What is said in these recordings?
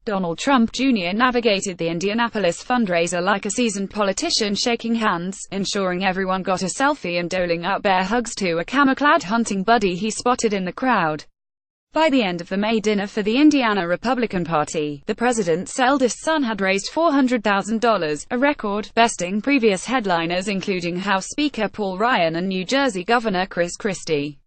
Donald Trump Jr. navigated the Indianapolis fundraiser like a seasoned politician, shaking hands, ensuring everyone got a selfie and doling out bear hugs to a camouflage hunting buddy he spotted in the crowd. By the end of the May dinner for the Indiana Republican Party, the president's eldest son had raised $400,000, a record, besting previous headliners including House Speaker Paul Ryan and New Jersey Governor Chris Christie.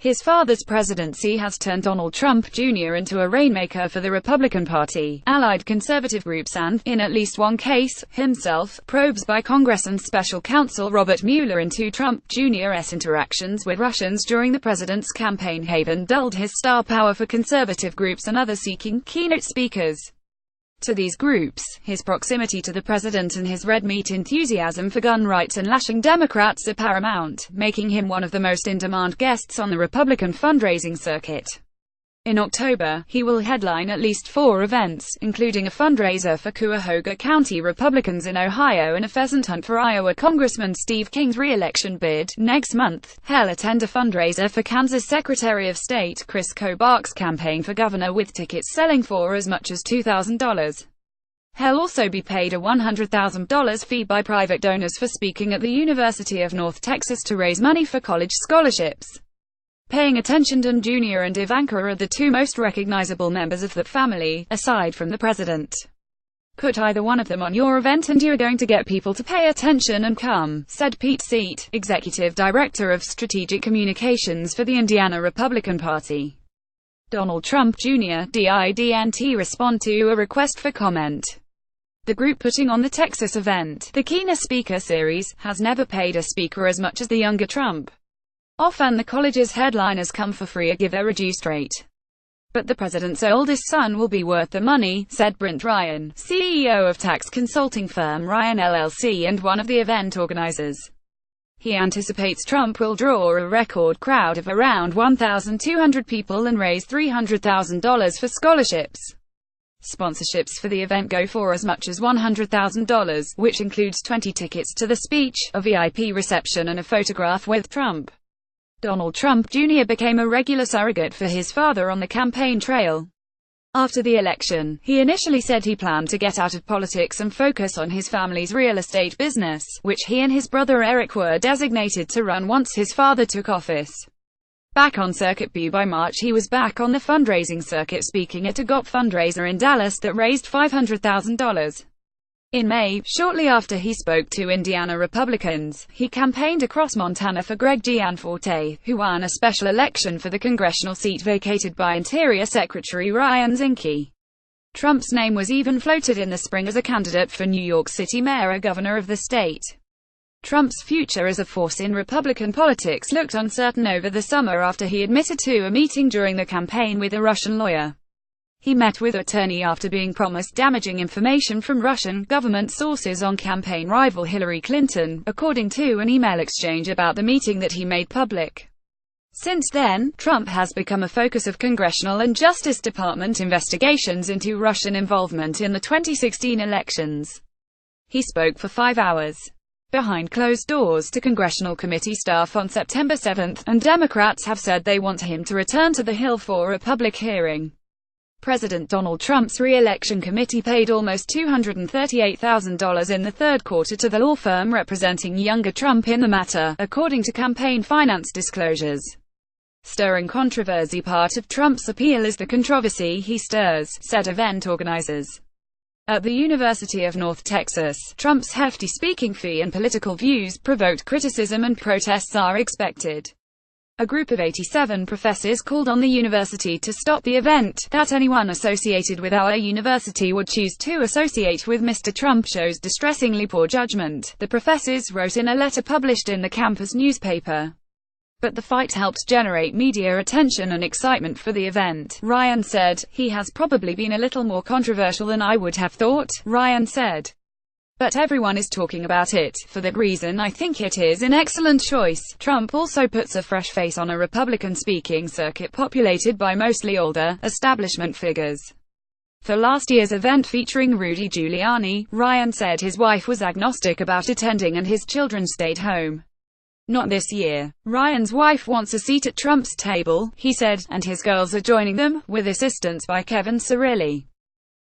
His father's presidency has turned Donald Trump Jr. into a rainmaker for the Republican Party, allied conservative groups and, in at least one case, himself. Probes by Congress and Special Counsel Robert Mueller into Trump Jr.'s interactions with Russians during the president's campaign have dulled his star power for conservative groups and others seeking keynote speakers. To these groups, his proximity to the president and his red meat enthusiasm for gun rights and lashing Democrats are paramount, making him one of the most in-demand guests on the Republican fundraising circuit. In October, he will headline at least 4 events, including a fundraiser for Cuyahoga County Republicans in Ohio and a pheasant hunt for Iowa Congressman Steve King's re-election bid. Next month, he'll attend a fundraiser for Kansas Secretary of State Chris Kobark's campaign for governor, with tickets selling for as much as $2,000. He'll also be paid a $100,000 fee by private donors for speaking at the University of North Texas to raise money for college scholarships. Paying attention. Don Jr. and Ivanka are the 2 most recognizable members of the family, aside from the president. Put either one of them on your event and you're going to get people to pay attention and come, said Pete Seat, executive director of strategic communications for the Indiana Republican Party. Donald Trump Jr. didn't respond to a request for comment. The group putting on the Texas event, the Keynote Speaker Series, has never paid a speaker as much as the younger Trump. Often the college's headliners come for free or give a reduced rate. But the president's oldest son will be worth the money, said Brent Ryan, CEO of tax consulting firm Ryan LLC and one of the event organizers. He anticipates Trump will draw a record crowd of around 1,200 people and raise $300,000 for scholarships. Sponsorships for the event go for as much as $100,000, which includes 20 tickets to the speech, a VIP reception and a photograph with Trump. Donald Trump Jr. became a regular surrogate for his father on the campaign trail. After the election, he initially said he planned to get out of politics and focus on his family's real estate business, which he and his brother Eric were designated to run once his father took office. Back on Circuit B by March, he was back on the fundraising circuit, speaking at a GOP fundraiser in Dallas that raised $500,000. In May, shortly after he spoke to Indiana Republicans, he campaigned across Montana for Greg Gianforte, who won a special election for the congressional seat vacated by Interior Secretary Ryan Zinke. Trump's name was even floated in the spring as a candidate for New York City mayor or governor of the state. Trump's future as a force in Republican politics looked uncertain over the summer after he admitted to a meeting during the campaign with a Russian lawyer. He met with an attorney after being promised damaging information from Russian government sources on campaign rival Hillary Clinton, according to an email exchange about the meeting that he made public. Since then, Trump has become a focus of Congressional and Justice Department investigations into Russian involvement in the 2016 elections. He spoke for 5 hours behind closed doors to congressional committee staff on September 7, and Democrats have said they want him to return to the Hill for a public hearing. President Donald Trump's re-election committee paid almost $238,000 in the third quarter to the law firm representing younger Trump in the matter, according to campaign finance disclosures. Stirring controversy. Part of Trump's appeal is the controversy he stirs, said event organizers. At the University of North Texas, Trump's hefty speaking fee and political views provoked criticism and protests are expected. A group of 87 professors called on the university to stop the event. That anyone associated with our university would choose to associate with Mr. Trump shows distressingly poor judgment, the professors wrote in a letter published in the campus newspaper. But the fight helped generate media attention and excitement for the event, Ryan said. He has probably been a little more controversial than I would have thought, Ryan said. But everyone is talking about it. For that reason I think it is an excellent choice. Trump also puts a fresh face on a Republican speaking circuit populated by mostly older, establishment figures. For last year's event featuring Rudy Giuliani, Ryan said his wife was agnostic about attending and his children stayed home. Not this year. Ryan's wife wants a seat at Trump's table, he said, and his girls are joining them, with assistance by Kevin Cirilli.